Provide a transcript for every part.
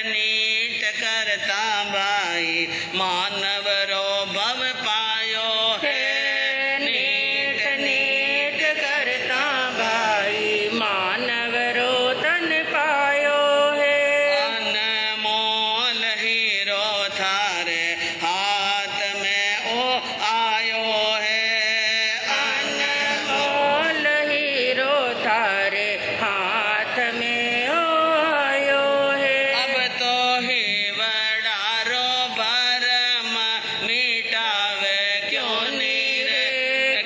NEET करता भाई मानव रो भव पायो है। नीट नीट करता भाई मानव रो तन पायो है। अनमोल हीरो थारे हाथ में ओ आयो है। अनमोल हीरो थारे हाथ में ओ आयो है। अब तो ही वडारो भरम मिटावे क्यों नीरे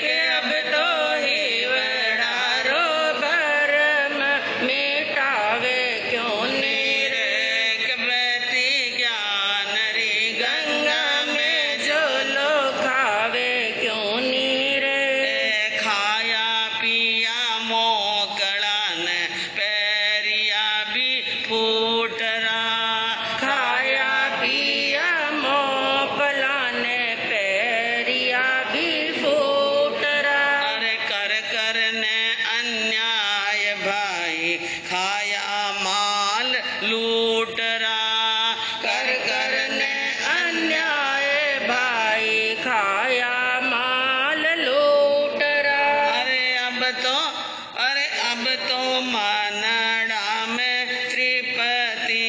के अब तो ही वडारो भरम मिटावे क्यों नीरे। के बेटी ज्ञान री गंगा में जो लो खावे क्यों नीरे। खाया पिया मोकड़ा ने पैरिया भी फूट रहा। खाया पिया मोकला ने पैरिया भी फूट रहा। अरे कर कर ने अन्याय भाई खाया माल लूट रहा। कर कर ने अन्याय भाई खाया माल लूट रहा। अरे अब तो मानड़ा में त्रिपति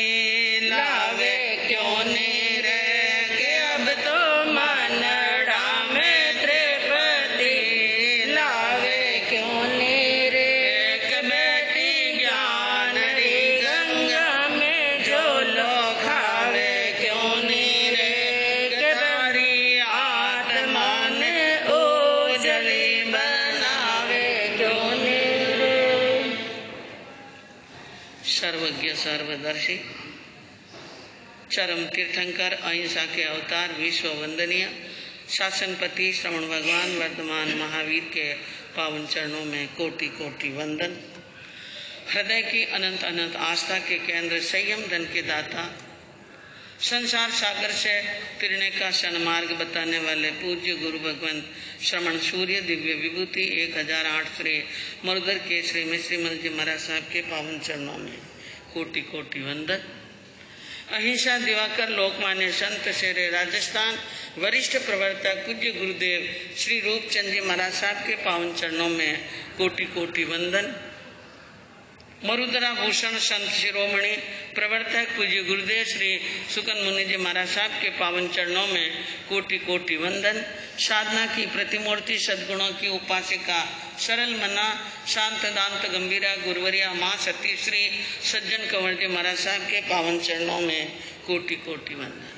लावे क्यों नीरे के अब तो मानड़ा में त्रिपति लावे क्यों नीरे। एक बेटी ज्ञान री गंगा में जो लो खावे क्यों नीरे। के बारी आत्मा ने ओजली बनावे क्यों नीरे। सर्वज्ञ सर्वदर्शी चरम तीर्थंकर अहिंसा के अवतार विश्व वंदनीय शासनपति श्रवण भगवान वर्तमान महावीर के पावन चरणों में कोटि कोटि वंदन। हृदय की अनंत अनंत आस्था के केंद्र संयम धन के दाता संसार सागर से तिरने का सन्मार्ग बताने वाले पूज्य गुरु भगवंत श्रवण सूर्य दिव्य विभूति 1008 श्री मरुधर के श्री मिश्रीमल जी महाराज साहब के पावन चरणों में कोटि कोटि वंदन। अहिंसा दिवाकर लोकमान्य संत शेरे राजस्थान वरिष्ठ प्रवर्तक पूज्य गुरुदेव श्री रूपचंद जी महाराज साहब के पावन चरणों में कोटि कोटि वंदन। मरुदरा भूषण संत शिरोमणि प्रवर्तक पूज्य गुरुदेव श्री सुकन मुनि जी महाराज साहब के पावन चरणों में कोटि कोटि वंदन। साधना की प्रतिमूर्ति सद्गुणों की उपासिका सरल मना शांत दांत गंभीरा गुरुवरिया माँ सती श्री सज्जन कंवर जी महाराज साहब के पावन चरणों में कोटि कोटि वंदन।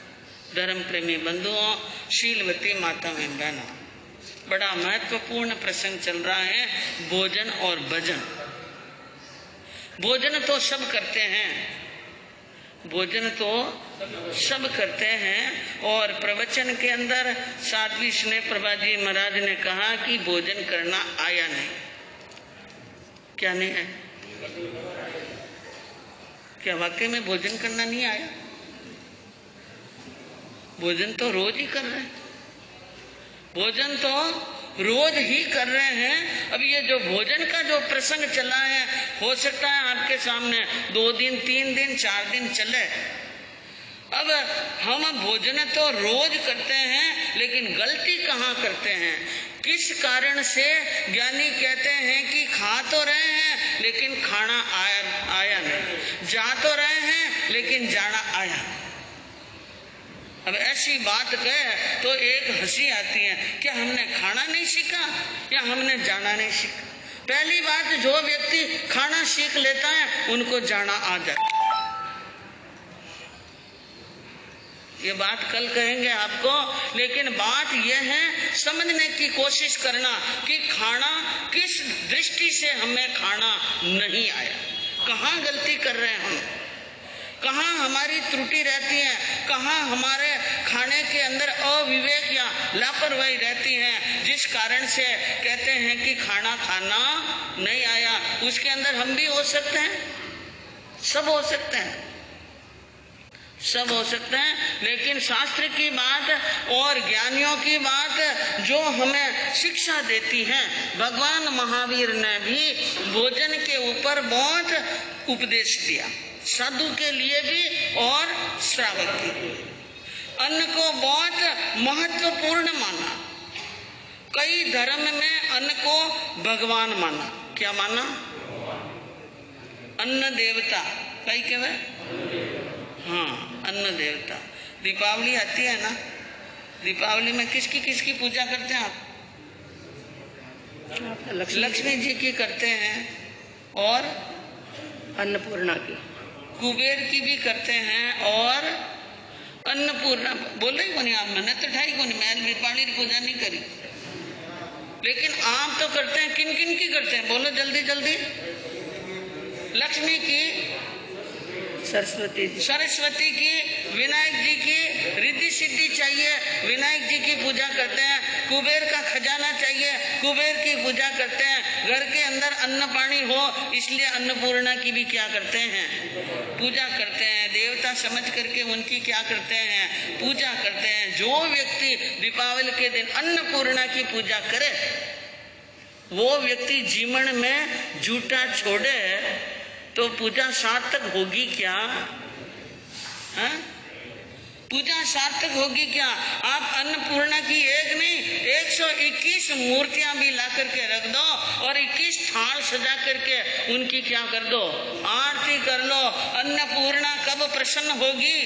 धर्म प्रेमी बंधुओं, शीलवती माता में बहनों, बड़ा महत्वपूर्ण प्रसंग चल रहा है, भोजन और भजन। भोजन तो सब करते हैं, भोजन तो सब करते हैं। और प्रवचन के अंदर साध्वी स्नेह प्रभा जी महाराज ने कहा कि भोजन करना आया नहीं। क्या नहीं है? क्या वाकई में भोजन करना नहीं आया? भोजन तो रोज ही कर रहे हैं, भोजन तो रोज ही कर रहे हैं। अब ये जो भोजन का जो प्रसंग चला है, हो सकता है आपके सामने 2 दिन 3 दिन 4 दिन चले। अब हम भोजन तो रोज करते हैं, लेकिन गलती कहाँ करते हैं? किस कारण से ज्ञानी कहते हैं कि खा तो रहे हैं लेकिन खाना आया नहीं, जा तो रहे हैं लेकिन जाना आया। अब ऐसी बात कहे तो एक हंसी आती है, क्या हमने खाना नहीं सीखा या हमने जाना नहीं सीखा? पहली बात, जो व्यक्ति खाना सीख लेता है उनको जाना आ जाता है। ये बात कल कहेंगे आपको, लेकिन बात यह है समझने की कोशिश करना कि खाना किस दृष्टि से हमें खाना नहीं आया, कहाँ गलती कर रहे हैं हम, कहाँ हमारी त्रुटि रहती है, कहाँ हमारे खाने के अंदर अविवेक या लापरवाही रहती है, जिस कारण से कहते हैं कि खाना खाना नहीं आया। उसके अंदर हम भी हो सकते हैं, सब हो सकते हैं, सब हो सकते हैं। लेकिन शास्त्र की बात और ज्ञानियों की बात जो हमें शिक्षा देती है, भगवान महावीर ने भी भोजन के ऊपर बहुत उपदेश दिया, साधु के लिए भी और श्रावक की। अन्न को बहुत महत्वपूर्ण माना। कई धर्म में अन्न को भगवान माना। क्या माना? अन्न देवता। कई कहवे? हाँ, अन्न देवता। दीपावली आती है ना, दीपावली में किसकी पूजा करते हैं आप? लक्ष्मी जी की करते हैं और अन्नपूर्णा की, कुबेर की भी करते हैं और अन्नपूर्णा। बोल रही कोनी आप? मैंने तो ठाई कोनी, मैं दीपावली की पूजा नहीं करी, लेकिन आप तो करते हैं। किन किन की करते हैं? बोलो जल्दी जल्दी। लक्ष्मी की, सरस्वती की, विनायक जी की। रिद्धि सिद्धि चाहिए, विनायक जी की पूजा करते हैं। कुबेर का खजाना चाहिए, कुबेर की पूजा करते हैं। घर के अंदर अन्न पानी हो, इसलिए अन्नपूर्णा की भी क्या करते हैं? पूजा करते हैं। देवता समझ करके उनकी क्या करते हैं? पूजा करते हैं। जो व्यक्ति दीपावली के दिन अन्नपूर्णा की पूजा करे, वो व्यक्ति जीवन में झूठा छोड़े तो पूजा सार्थक होगी क्या? हा? पूजा सार्थक होगी क्या? आप अन्नपूर्णा की एक नहीं 121 मूर्तियां भी ला करके रख दो और 21 थाल सजा करके उनकी क्या कर दो? आरती कर लो। अन्नपूर्णा कब प्रसन्न होगी?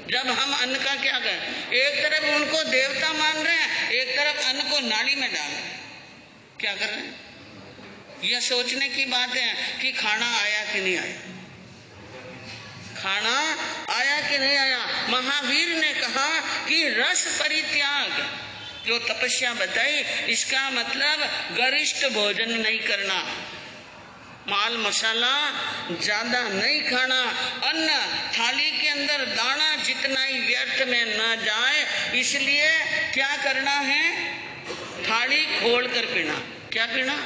जब हम अन्न का क्या करें? एक तरफ उनको देवता मान रहे हैं, एक तरफ अन्न को नाली में डाल रहे हैं। क्या कर रहे हैं? यह सोचने की बात है कि खाना आया कि नहीं आया, खाना आया कि नहीं आया। महावीर ने कहा कि रस परित्याग, जो तपस्या बताई, इसका मतलब गरिष्ठ भोजन नहीं करना, माल मसाला ज्यादा नहीं खाना। अन्न थाली के अंदर दाना जितना ही व्यर्थ में न जाए, इसलिए क्या करना है? थाली खोल कर पीना। क्या पीना?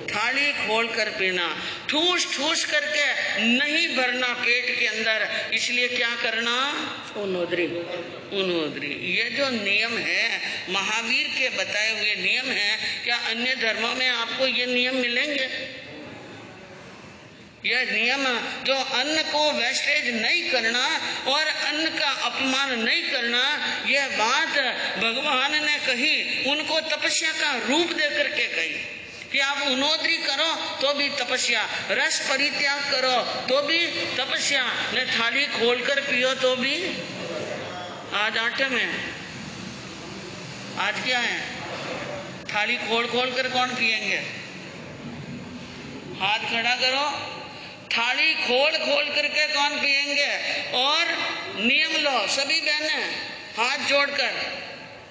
थाली खोल कर पीना। ठूस ठूस करके नहीं भरना पेट के अंदर, इसलिए क्या करना? उनोदरी। ये जो नियम है, महावीर के बताए हुए नियम है। क्या अन्य धर्मों में आपको ये नियम मिलेंगे? यह नियम जो अन्न को वेस्टेज नहीं करना और अन्न का अपमान नहीं करना, यह बात भगवान ने कही, उनको तपस्या का रूप दे करके कही कि आप उनोदरी करो तो भी तपस्या, रस परित्याग करो तो भी तपस्या, ने थाली खोलकर पियो तो भी। आज आटे में, आज क्या है? थाली खोल खोल कर कौन पिएंगे? हाथ खड़ा करो। थाली खोल खोल करके कौन पिएंगे? और नियम लो सभी बहनें, हाथ जोड़कर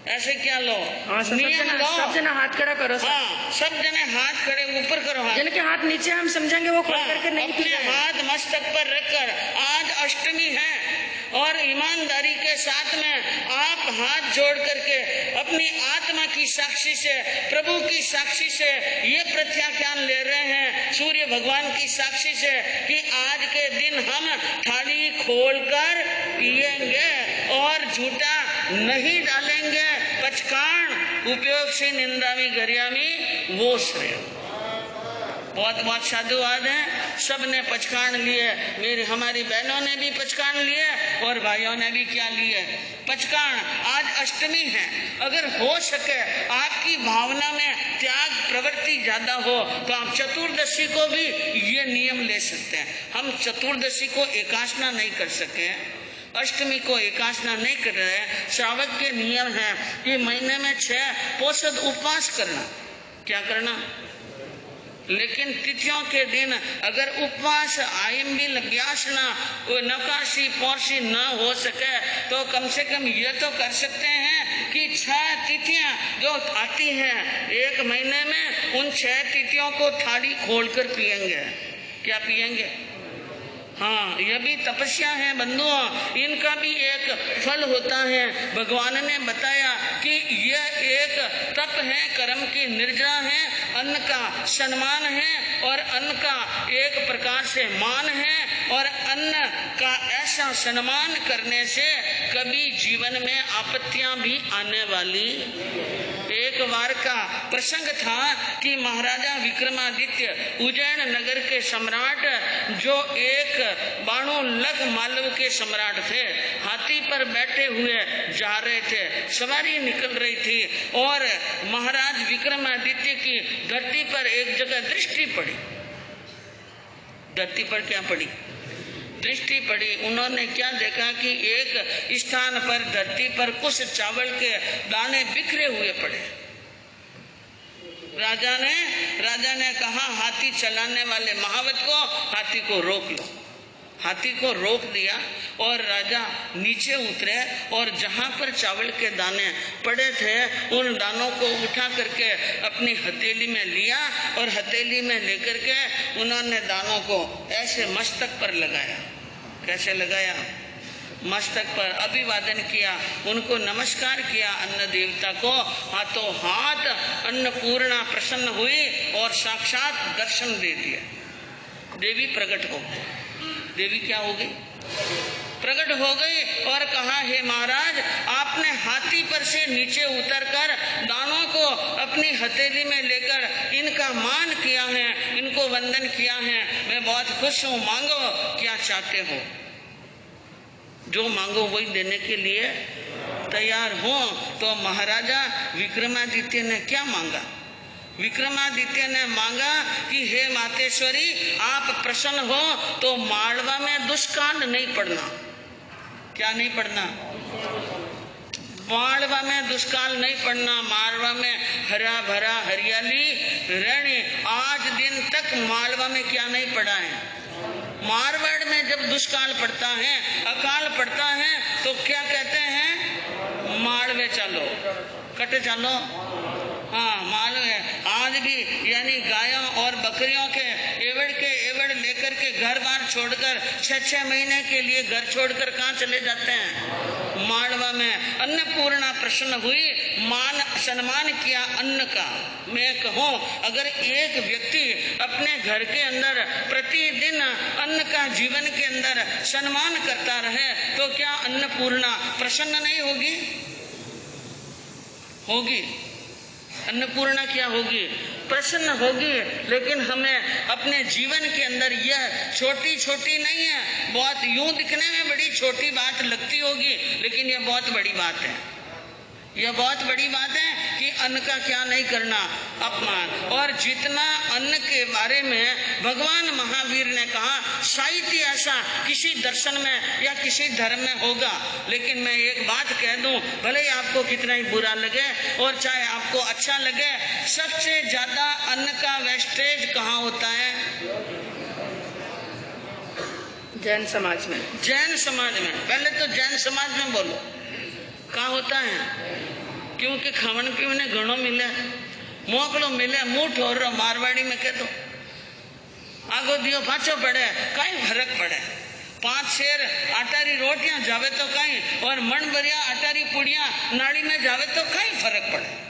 ऐसे क्या लो? हाँ, सब जना हाथ खड़ा करो। हाँ, सब जने हाथ खड़े ऊपर करो। हाथ जिनके हाथ नीचे हम समझेंगे वो खोल करके नहीं पी अपने हाथ मस्तक पर रखकर, आज अष्टमी है और ईमानदारी के साथ में आप हाथ जोड़ करके अपनी आत्मा की साक्षी से, प्रभु की साक्षी से ये प्रत्याख्यान ले रहे हैं, सूर्य भगवान की साक्षी से, कि आज के दिन हम थाली खोलकर पिएंगे और झूठा नहीं डालेंगे। पचकाण उपयोग से निंदामी गरियामी वो श्रेय। बहुत बहुत साधुवाद है, सबने पचकान लिए। हमारी बहनों ने भी पचकान लिए और भाइयों ने भी क्या लिए? पचकान। आज अष्टमी है, अगर हो सके आपकी भावना में त्याग प्रवृत्ति ज्यादा हो तो आप चतुर्दशी को भी ये नियम ले सकते हैं। हम चतुर्दशी को एकासना नहीं कर सके, अष्टमी को एकासना नहीं कर रहे। श्रावक के नियम है कि महीने में 6 पोषद उपवास करना। क्या करना? लेकिन तिथियों के दिन अगर उपवास आयम्बिल व्यासना नकाशी पौर्शी न हो सके तो कम से कम ये तो कर सकते हैं कि 6 तिथियां जो आती हैं एक महीने में, उन 6 तिथियों को थाली खोलकर पिएंगे। क्या पिएंगे? हाँ, यह भी तपस्या है बंधुओं, इनका भी एक फल होता है। भगवान ने बताया कि यह एक तप है, कर्म की निर्जरा है, अन्न का सम्मान है और अन्न का एक प्रकार से मान है और अन्न का ऐसा ऐसा सम्मान करने से कभी जीवन में आपत्तियां भी आने वाली। एक बार का प्रसंग था कि महाराजा विक्रमादित्य उज्जैन नगर के सम्राट, जो एक 92 लाख मालव के सम्राट थे, हाथी पर बैठे हुए जा रहे थे, सवारी निकल रही थी और महाराज विक्रमादित्य की धरती पर एक जगह दृष्टि पड़ी। धरती पर क्या पड़ी? दृष्टि पड़ी। उन्होंने क्या देखा कि एक स्थान पर धरती पर कुछ चावल के दाने बिखरे हुए पड़े। राजा ने कहा हाथी चलाने वाले महावत को, हाथी को रोक लो। हाथी को रोक दिया और राजा नीचे उतरे और जहां पर चावल के दाने पड़े थे उन दानों को उठा करके अपनी हथेली में लिया और हथेली में लेकर के उन्होंने दानों को ऐसे मस्तक पर लगाया। कैसे लगाया? मस्तक पर अभिवादन किया, उनको नमस्कार किया अन्न देवता को। हाथों हाथ अन्नपूर्णा प्रसन्न हुई और साक्षात दर्शन दे दिया। देवी प्रकट हो गई। देवी क्या हो गई? प्रकट हो गई और कहा, हे महाराज, आपने हाथी पर से नीचे उतरकर दानों को अपनी हथेली में लेकर इनका मान किया है, इनको वंदन किया है। मैं बहुत खुश हूँ। मांगो क्या चाहते हो, जो मांगो वही देने के लिए तैयार हो। तो महाराजा विक्रमादित्य ने क्या मांगा? विक्रमादित्य ने मांगा कि हे मातेश्वरी, आप प्रसन्न हो तो मालवा में दुष्काल नहीं पड़ना। क्या नहीं पड़ना? मालवा में दुष्काल नहीं पड़ना। मालवा में हरा भरा हरियाली रहनी। आज दिन तक मालवा में क्या नहीं पड़ा है? मारवाड़ में जब दुष्काल पड़ता है, अकाल पड़ता है, तो क्या कहते हैं? मालवे चलो, कट चलो। हाँ, मालवे। आज भी यानी गायों और बकरियों के एवड़ लेकर के घर बार छोड़कर 6-6 महीने के लिए घर छोड़कर कहाँ चले जाते हैं? मालवा में। अन्नपूर्णा प्रसन्न हुई, मान सम्मान किया अन्न का। मैं कहूँ, अगर एक व्यक्ति अपने घर के अंदर प्रतिदिन अन्न का जीवन के अंदर सम्मान करता रहे तो क्या अन्नपूर्णा प्रसन्न नहीं होगी? होगी। अन्नपूर्णा क्या होगी? प्रसन्न होगी। लेकिन हमें अपने जीवन के अंदर यह छोटी छोटी नहीं है, बहुत यूं दिखने में बड़ी छोटी बात लगती होगी, लेकिन यह बहुत बड़ी बात है। यह बहुत बड़ी बात है कि अन्न का क्या नहीं करना, अपमान। और जितना अन्न के बारे में भगवान महावीर ने कहा, साहित्य ऐसा किसी दर्शन में या किसी धर्म में होगा। लेकिन मैं एक बात कह दूं, भले ही आपको कितना ही बुरा लगे और चाहे आपको अच्छा लगे, सबसे ज्यादा अन्न का वेस्टेज कहाँ होता है? जैन समाज में। जैन समाज में। पहले तो जैन समाज में बोलो, कहाँ होता है? क्योंकि खावन पीवने घणो मिले, मोकलो मिले, मुंह ठोर रो। मारवाड़ी में कह दो आगो दियो पाछो पड़े, कई फर्क पड़े। 5 शेर आटारी रोटियां जावे तो कहीं, और मन भरिया आटारी पुड़िया नाड़ी में जावे तो कहीं फर्क पड़े।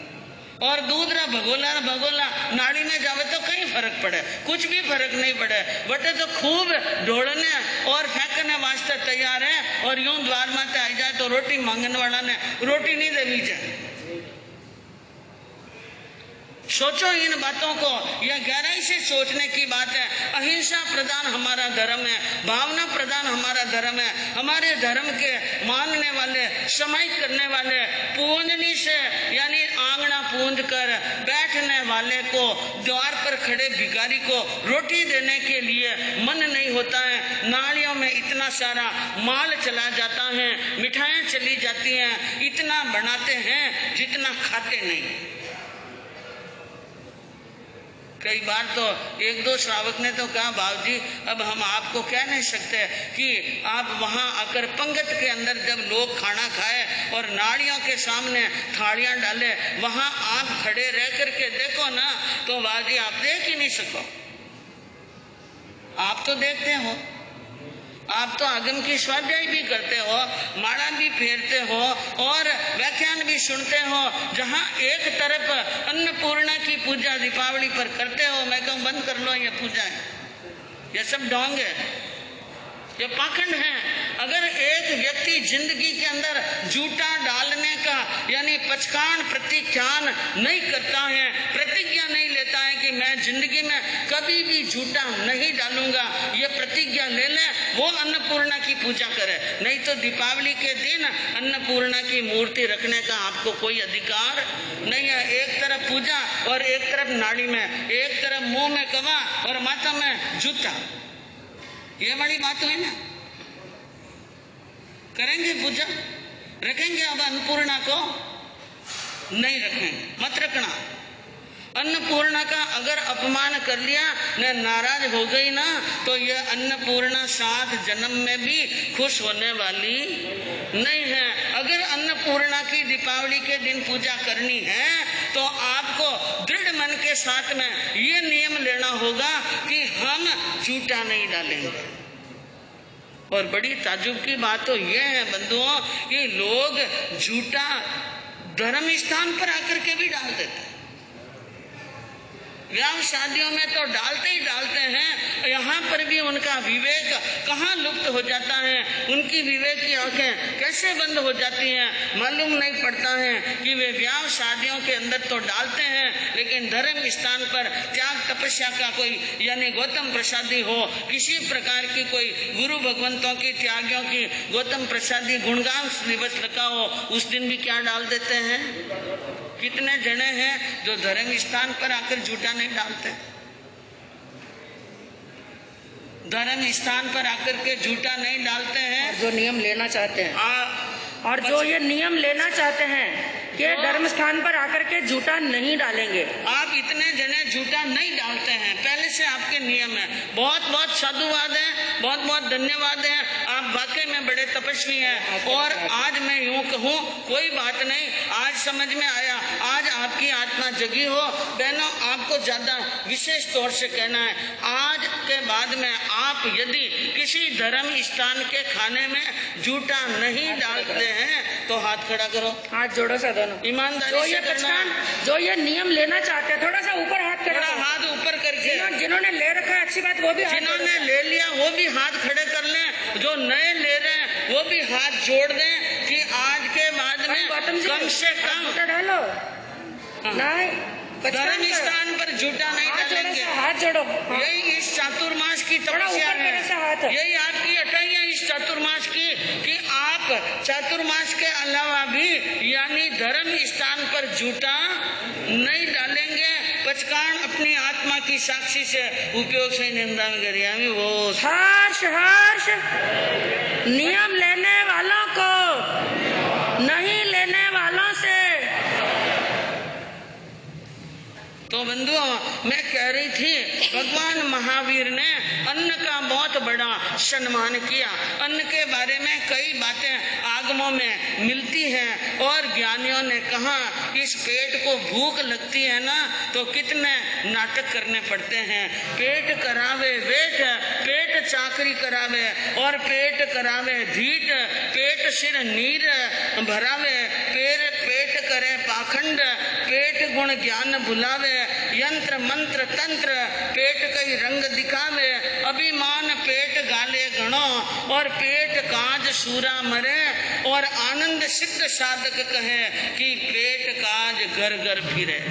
और दूधरा भगोला नाड़ी में जावे तो कहीं फर्क पड़े? कुछ भी फर्क नहीं पड़े। बटे तो खूब ढोड़ने और फेंकने वास्ते तैयार है, और यूं द्वार माते आई जाए तो रोटी मांगने वाला ने रोटी नहीं देवी जाए। सोचो इन बातों को, यह गहराई से सोचने की बात है। अहिंसा प्रधान हमारा धर्म है, भावना प्रधान हमारा धर्म है। हमारे धर्म के मानने वाले, समाई करने वाले, पूंजनी से यानी आंगना पूंज कर बैठने वाले को, द्वार पर खड़े भिखारी को रोटी देने के लिए मन नहीं होता है। नालियों में इतना सारा माल चला जाता है, मिठाइयाँ चली जाती हैं, इतना बनाते हैं जितना खाते नहीं। कई बार तो 1-2 श्रावक ने तो कहा, बाबूजी अब हम आपको कह नहीं सकते कि आप वहां आकर पंगत के अंदर जब लोग खाना खाए और नाड़ियों के सामने थालियां डाले, वहां आप खड़े रह करके देखो ना, तो बाबूजी आप देख ही नहीं सको। आप तो देखते हो, आप तो आगम की स्वाध्याय भी करते हो, माला भी फेरते हो और व्याख्यान भी सुनते हो। जहाँ एक तरफ अन्नपूर्णा की पूजा दीपावली पर करते हो, मैं कहूँ बंद कर लो ये पूजा है, ये सब ढोंग है, ये पाखंड है। अगर यदि जिंदगी के अंदर झूठा डालने का यानी पचकान प्रतिख्यान नहीं करता है, प्रतिज्ञा नहीं लेता है कि मैं जिंदगी में कभी भी झूठा नहीं डालूंगा, ये प्रतिज्ञा ले ले, वो अन्नपूर्णा की पूजा करे। नहीं तो दीपावली के दिन अन्नपूर्णा की मूर्ति रखने का आपको कोई अधिकार नहीं है। एक तरफ पूजा और एक तरफ नाड़ी में, एक तरफ मुंह में कवा और माथा में जूता, ये बड़ी बात हुई ना। करेंगे पूजा, रखेंगे अब अन्नपूर्णा को? नहीं रखेंगे, मत रखना। अन्नपूर्णा का अगर अपमान कर लिया न नाराज हो गई ना, तो यह अन्नपूर्णा 7 जन्म में भी खुश होने वाली नहीं है। अगर अन्नपूर्णा की दीपावली के दिन पूजा करनी है तो आपको दृढ़ मन के साथ में ये नियम लेना होगा कि हम झूठा नहीं डालेंगे। और बड़ी ताज्जुब की बात तो यह है बंधुओं कि लोग झूठा धर्म स्थान पर आकर के भी डाल देते हैं। ब्याह शादियों में तो डालते ही डालते हैं, यहाँ पर भी उनका विवेक कहाँ लुप्त हो जाता है, उनकी विवेक की आंखें कैसे बंद हो जाती हैं, मालूम नहीं पड़ता है कि वे ब्याह शादियों के अंदर तो डालते हैं, लेकिन धर्म स्थान पर त्याग तपस्या का कोई यानी गौतम प्रसादी हो, किसी प्रकार की कोई गुरु भगवंतों की त्यागियों की गौतम प्रसादी गुणगान दिवस रखा हो, उस दिन भी क्या डाल देते हैं। कितने जने हैं जो धर्म स्थान पर आकर झूठा नहीं डालते, धर्म स्थान पर आकर के झूठा नहीं डालते हैं। जो नियम लेना चाहते हैं और जो ये नियम लेना चाहते हैं कि धर्म स्थान पर आकर के झूठा नहीं डालेंगे। आप इतने जने झूठा नहीं डालते हैं, पहले से आपके नियम है। बहुत बहुत साधुवाद है, बहुत बहुत धन्यवाद है, आप वाकई में बड़े तपस्वी हैं। और आज मैं यूं कहूं, कोई बात नहीं, आज समझ में आया, आज आपकी आत्मा जगी हो। बहनों, आपको ज्यादा विशेष तौर से कहना है, आज के बाद में आप यदि किसी धर्म स्थान के खाने में झूठा नहीं डालते हैं तो हाथ खड़ा करो, हाथ जोड़ो सा दोनों, ईमानदारी से करना। जो ये नियम लेना चाहते हैं थोड़ा सा ऊपर हाथ करो, हाथ ऊपर करके। जिन्होंने ले रखा है अच्छी बात, वो भी जिन्होंने ले लिया वो भी हाथ खड़े कर लें, जो नए ले रहे हैं वो भी हाथ जोड़ दें कि आज के बाद में कम से कम डालो नहीं, धर्म स्थान पर झूठा नहीं डालेंगे। हाथ जोड़ो। यही इस चातुर्मास की तपस्या है, यही आपकी अटैया इस चातुर्मास की कि आप चातुर्मास के अलावा भी यानी धर्म स्थान पर झूठा नहीं डालेंगे। पचकान अपनी आत्मा की साक्षी से उपयोग से निंदा में गरिया में वो हर्ष हर्ष नियम लेने वालों को नहीं लेने वालों से। तो बंधुओं, मैं कह रही थी भगवान महावीर ने अन्न का बहुत बड़ा सम्मान किया। अन्न के बारे में कई बातें आगमों में मिलती हैं और ज्ञानियों ने कहा इस पेट को भूख लगती है ना तो कितने नाटक करने पड़ते हैं। पेट करावे वेठ, पेट चाकरी करावे और पेट करावे धीट, पेट सिर नीर भरावे, पेट करे पाखंड, पेट गुण ज्ञान भुलावे, यंत्र मंत्र तंत्र, पेट कई रंग दिखावे, अभिमान पेट गाले गणो, और पेट काज सूरा मरे, और आनंद सिद्ध साधक कहे कि पेट काज घर घर फिरे।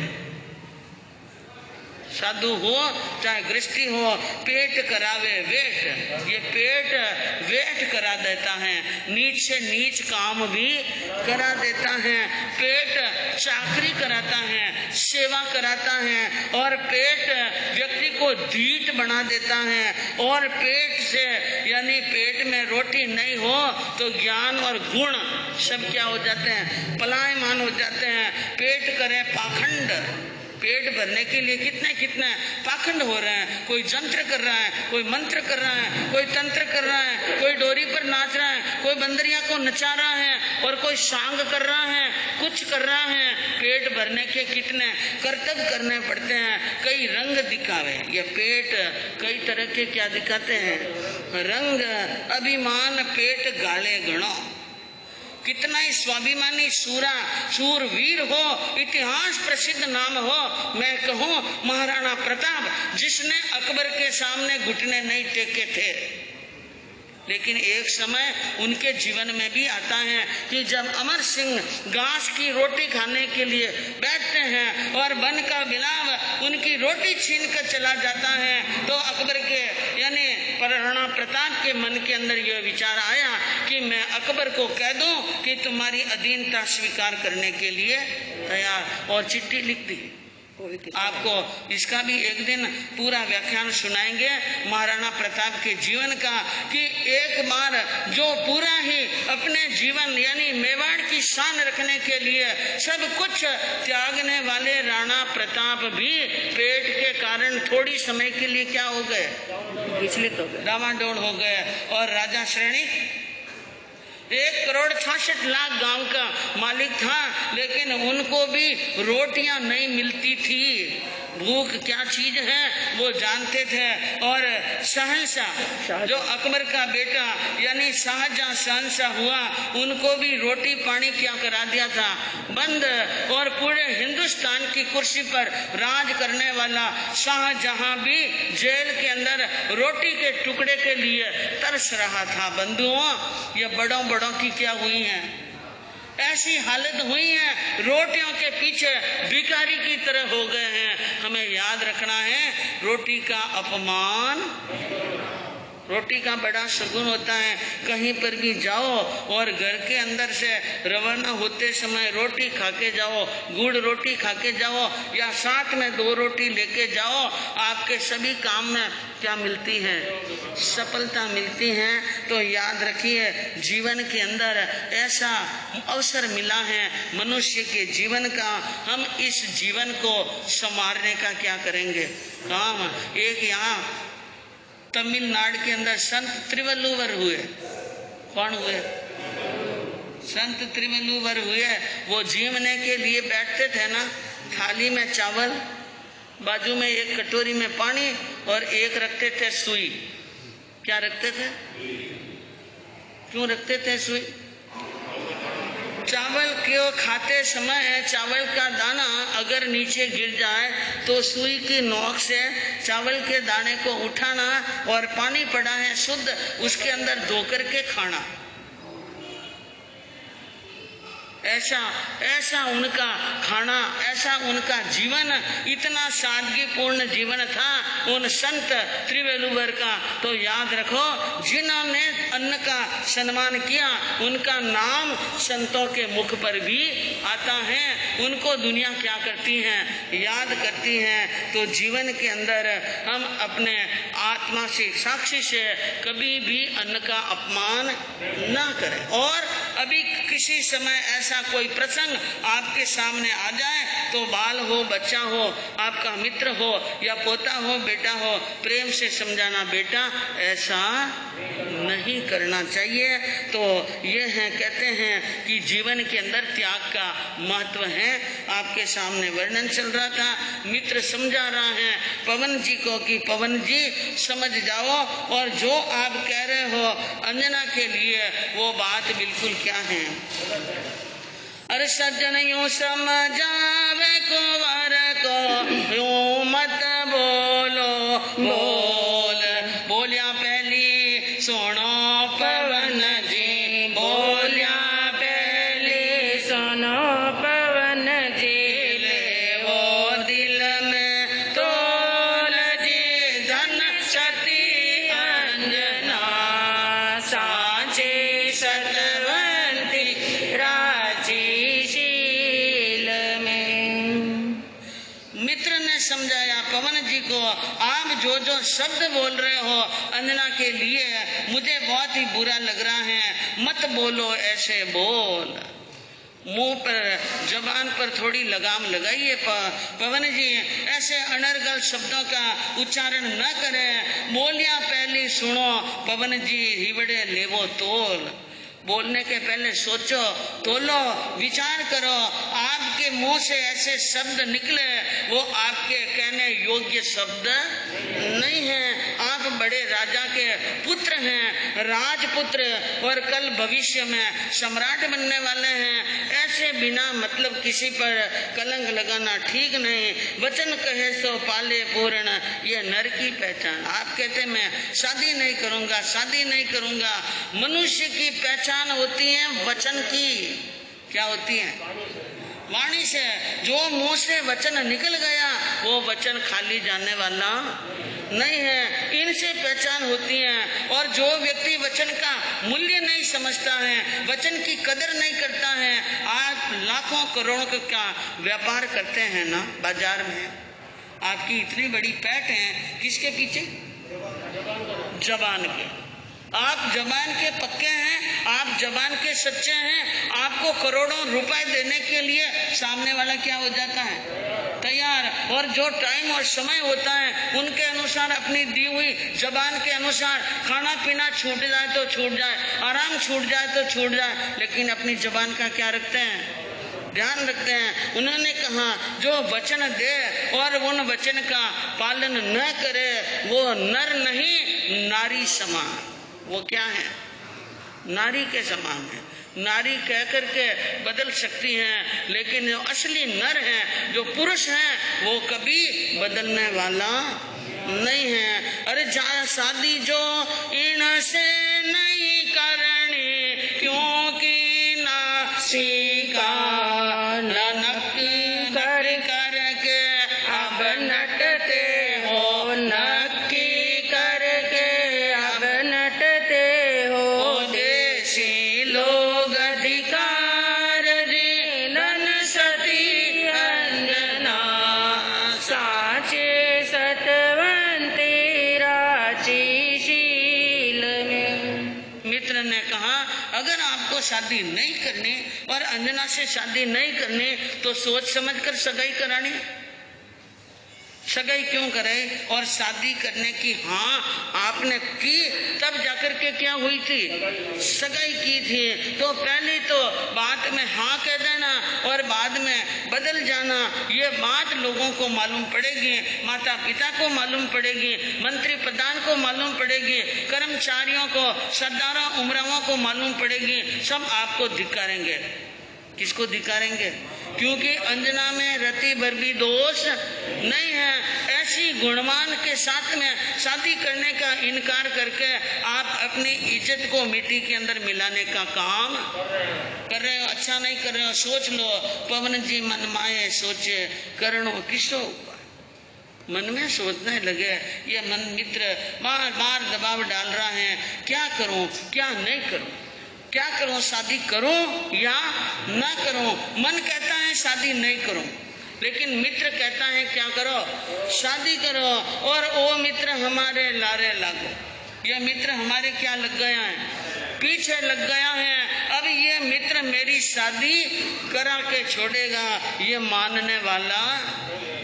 साधु हो चाहे गृहस्थी हो, पेट करावे वेट, ये पेट वेट करा देता है, नीच से नीच काम भी करा देता है। पेट चाकरी कराता है, सेवा कराता है, और पेट व्यक्ति को धीट बना देता है। और पेट से यानी पेट में रोटी नहीं हो तो ज्ञान और गुण सब क्या हो जाते हैं, पलायमान हो जाते हैं। पेट करे पाखंड, पेट भरने के लिए कितने कितने पाखंड हो रहे हैं। कोई जंत्र कर रहा है, कोई मंत्र कर रहा है, कोई तंत्र कर रहा है, कोई डोरी पर नाच रहा है, कोई बंदरिया को नचा रहा है, और कोई सांग कर रहा है, कुछ कर रहा है। पेट भरने के कितने कर्तव्य करने पड़ते हैं। कई रंग दिखावे, ये पेट कई तरह के क्या दिखाते हैं, रंग। अभिमान पेट गाले गणो, कितना ही स्वाभिमानी सूरवीर हो, इतिहास प्रसिद्ध नाम हो। मैं कहूँ महाराणा प्रताप, जिसने अकबर के सामने घुटने नहीं टेके थे, लेकिन एक समय उनके जीवन में भी आता है कि जब अमर सिंह घास की रोटी खाने के लिए बैठते हैं और वन का बिलाव उनकी रोटी छीन कर चला जाता है, तो अकबर के यानी राणा प्रताप के मन के अंदर यह विचार आया कि मैं अकबर को कह दूं कि तुम्हारी अधीनता स्वीकार करने के लिए तैयार, और चिट्ठी लिख दी। आपको इसका भी एक दिन पूरा व्याख्यान सुनाएंगे महाराणा प्रताप के जीवन का, कि एक बार जो पूरा ही अपने जीवन यानी मेवाड़ की शान रखने के लिए सब कुछ त्यागने वाले राणा प्रताप भी पेट के कारण थोड़ी समय के लिए क्या हो गए, विचलित हो गए, डामाडोल हो गए। और राजा श्रेणी 1,66,00,000 गांव का मालिक था, लेकिन उनको भी रोटियां नहीं मिलती थी। भूख क्या चीज है वो जानते थे। और शहंशाह जो अकबर का बेटा यानी शाहजहां शहंशाह हुआ, उनको भी रोटी पानी क्या करा दिया था, बंद। और पूरे हिंदुस्तान की कुर्सी पर राज करने वाला शाहजहां भी जेल के अंदर रोटी के टुकड़े के लिए तरस रहा था। बंधुओं, ये बड़ों बड़ों की क्या हुई है, ऐसी हालत हुई है, रोटियों के पीछे भिखारी की तरह हो गए हैं। हमें याद रखना है, रोटी का अपमान रोटी का बड़ा शगुन होता है। कहीं पर भी जाओ और घर के अंदर से रवाना होते समय रोटी खा के जाओ, गुड़ रोटी खा के जाओ या साथ में 2 रोटी लेके जाओ, आपके सभी काम में क्या मिलती है, सफलता मिलती है। तो याद रखिए, जीवन के अंदर ऐसा अवसर मिला है मनुष्य के जीवन का, हम इस जीवन को संवारने का क्या करेंगे काम। एक यहाँ तमिलनाडु के अंदर संत त्रिवल्लुवर हुए। कौन हुए? संत त्रिवल्लुवर हुए। वो जीवने के लिए बैठते थे ना, थाली में चावल, बाजू में एक कटोरी में पानी और एक रखते थे सुई। क्या रखते थे? क्यों रखते थे सुई? चावल क्यों खाते समय चावल का दाना अगर नीचे गिर जाए तो सुई की नोक से चावल के दाने को उठाना और पानी पड़ा है शुद्ध, उसके अंदर धो करके खाना। ऐसा उनका खाना, ऐसा उनका जीवन, इतना सादगीपूर्ण जीवन था उन संत त्रिवेलुवर का। तो याद रखो, जिन्होंने अन्न का सम्मान किया उनका नाम संतों के मुख पर भी आता है। उनको दुनिया क्या करती है, याद करती है। तो जीवन के अंदर हम अपने आत्मा से, साक्षी से कभी भी अन्न का अपमान ना करें। और अभी किसी समय ऐसा कोई प्रसंग आपके सामने आ जाए तो बाल हो, बच्चा हो, आपका मित्र हो या पोता हो, बेटा हो, प्रेम से समझाना, बेटा ऐसा नहीं करना चाहिए। तो ये है, कहते हैं कि जीवन के अंदर त्याग का महत्व है। आपके सामने वर्णन चल रहा था, मित्र समझा रहा है पवन जी को कि पवन जी समझ जाओ, और जो आप कह रहे हो अंजना के लिए वो बात बिल्कुल क्या है। अरे सज्जन यूं समझावे कुंवर को, यूं मत बोलो बोलिया पहली सुनो पवन जी, बोलिया पहली सुनो पवन जी, ले वो दिल में तोल जी, धन सती अंजना साची सतवंती समझाया पवन जी को, आप जो शब्द बोल रहे हो अंजना के लिए मुझे बहुत ही बुरा लग रहा है, मत बोलो ऐसे बोल। मुंह पर, जबान पर थोड़ी लगाम लगाइए पवन जी, ऐसे अनर्गल शब्दों का उच्चारण न करें। बोलिया पहली सुनो पवन जी, हिवड़े लेवो तोल। बोलने के पहले सोचो, तोलो, विचार करो। आपके मुंह से ऐसे शब्द निकले वो आपके कहने योग्य शब्द नहीं है। आप आप बड़े राजा के पुत्र हैं, राजपुत्र, और कल भविष्य में सम्राट बनने वाले हैं। ऐसे बिना मतलब किसी पर कलंक लगाना ठीक नहीं। वचन कहे सो पाले पूर्ण, ये नर की पहचान। आप कहते मैं शादी नहीं करूंगा, शादी नहीं करूंगा। मनुष्य की पहचान होती है वचन की। क्या होती है? वाणी से। जो मुंह से वचन निकल गया वो वचन खाली जाने वाला नहीं है। इनसे पहचान होती है। और जो व्यक्ति वचन का मूल्य नहीं समझता है, वचन की कदर नहीं करता है, आप लाखों करोड़ों का व्यापार करते हैं ना बाजार में, आपकी इतनी बड़ी पैठ है किसके पीछे? जबान के। आप जबान के पक्के हैं, आप जबान के सच्चे हैं। आपको करोड़ों रुपए देने के लिए सामने वाला क्या हो जाता है? तैयार। और जो टाइम और समय होता है उनके अनुसार, अपनी दी हुई जबान के अनुसार, खाना पीना छूट जाए तो छूट जाए, आराम छूट जाए तो छूट जाए, लेकिन अपनी जबान का क्या रखते हैं? ध्यान रखते हैं। उन्होंने कहा जो वचन दे और उन वचन का पालन न करे वो नर नहीं नारी समान। वो क्या है? नारी के समान है। नारी कह करके बदल सकती हैं, लेकिन जो असली नर है, जो पुरुष है, वो कभी बदलने वाला नहीं है। अरे जा शादी जो इनसे नहीं करनी, क्योंकि नासी का ननक कर करके अब नटते हो, नक्की करके अब नटते हो। देसी लोग अधिकार जीलन सती अंजना, साचे सतवंती राची शील में। मित्र ने कहा अगर आपको शादी नहीं करनी और अंजना से शादी नहीं करनी तो सोच समझ कर सगाई करानी। सगाई क्यों करे? और शादी करने की हाँ आपने की तब जाकर के क्या हुई थी? सगाई की थी। तो पहले तो बात में हाँ कह देना और बाद में बदल जाना, ये बात लोगों को मालूम पड़ेगी, माता पिता को मालूम पड़ेगी, मंत्री प्रधान को मालूम पड़ेगी, कर्मचारियों को, सरदारों उमरावों को मालूम पड़ेगी। सब आपको धिक्कारेंगे। किसको धिक्कारेंगे? क्योंकि अंजना में रति भर भी दोष नहीं है। ऐसी गुणवान के साथ में शादी करने का इनकार करके आप अपनी इज्जत को मिट्टी के अंदर मिलाने का काम कर रहे हो। अच्छा नहीं कर रहे हो, सोच लो। पवन जी मन माए सोचे करणो किसो, मन में सोचने लगे। ये मन मित्र बार बार दबाव डाल रहा है, क्या करूं क्या नहीं करूं, क्या करूं, शादी करूं या ना करूं। मन कहता है शादी नहीं करूं, लेकिन मित्र कहता है क्या करो? शादी करो। और वो मित्र हमारे लारे लागो। यह मित्र हमारे क्या लग गया है? पीछे लग गया है। अब ये मित्र मेरी शादी करा के छोड़ेगा, ये मानने वाला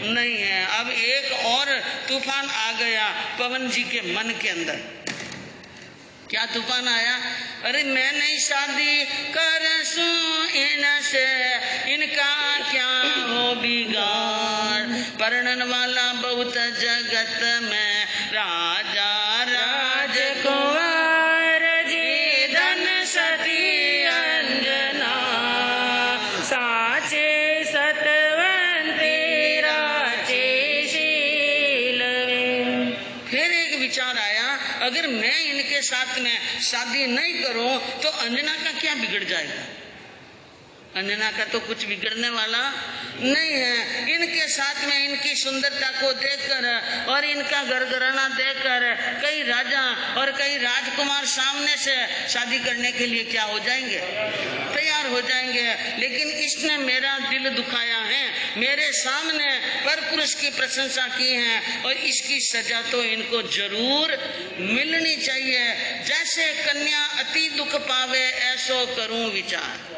नहीं है। अब एक और तूफान आ गया पवन जी के मन के अंदर। क्या तूफान आया? अरे मैं नहीं शादी करसूं इनसे, इनका क्या हो बिगाड़। परणन वाला बहुत जगत में राजा राजकुमार जी, धन सती अंजना, साचे सतवंती राची शील में। फिर एक विचार आया, अगर मैं इनके साथ में शादी नहीं करूं तो अंजना का क्या बिगड़ जाएगा? अंजना का तो कुछ बिगड़ने वाला नहीं है। इनके साथ में इनकी सुंदरता को देखकर और इनका घरघराना देखकर कई राजा और कई राजकुमार सामने से शादी करने के लिए क्या हो जाएंगे? तैयार हो जाएंगे। लेकिन इसने मेरा दिल दुखाया है, मेरे सामने पर पुरुष की प्रशंसा की है और इसकी सजा तो इनको जरूर मिलनी चाहिए। जैसे कन्या अति दुख पावे ऐसो करूं विचार।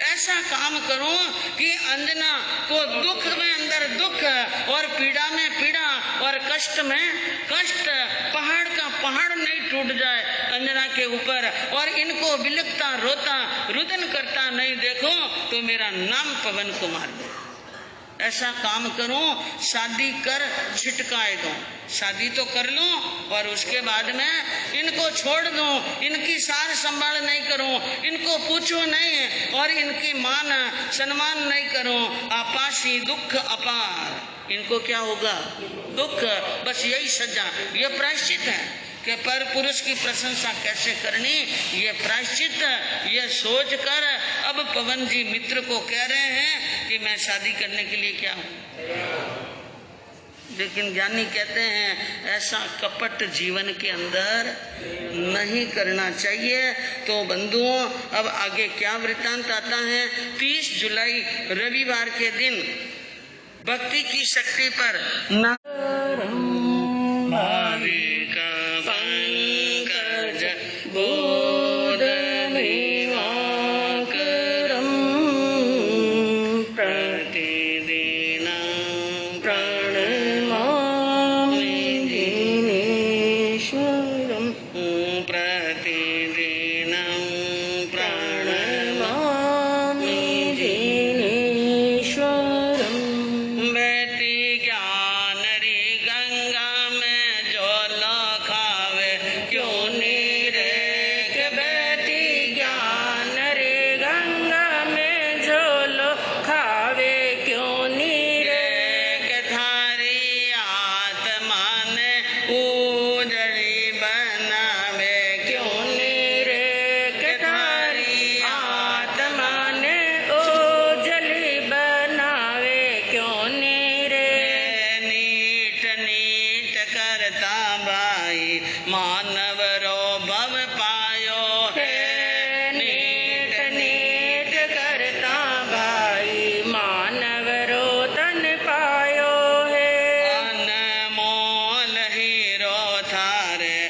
ऐसा काम करूं कि अंजना को दुख में अंदर दुख और पीड़ा में पीड़ा और कष्ट में कष्ट, पहाड़ का पहाड़ नहीं टूट जाए अंजना के ऊपर और इनको बिलखता रोता रुदन करता नहीं देखो तो मेरा नाम पवन कुमार है। ऐसा काम करूं, शादी कर छिटकाए दो। शादी तो कर लूं और उसके बाद में इनको छोड़ दूं, इनकी सार संभाल नहीं करूं, इनको पूछूं नहीं और इनकी मान सम्मान नहीं करूं, आपाशी दुख अपार। इनको क्या होगा? दुख। बस यही सजा, ये प्रायश्चित है कि पर पुरुष की प्रशंसा कैसे करनी, ये प्रायश्चित ये सोच कर अब पवन जी मित्र को कह रहे हैं कि मैं शादी करने के लिए क्या हूं। लेकिन ज्ञानी कहते हैं ऐसा कपट जीवन के अंदर नहीं करना चाहिए। तो बंधुओं, अब आगे क्या वृत्तांत आता है? 30 जुलाई रविवार के दिन भक्ति की शक्ति पर मान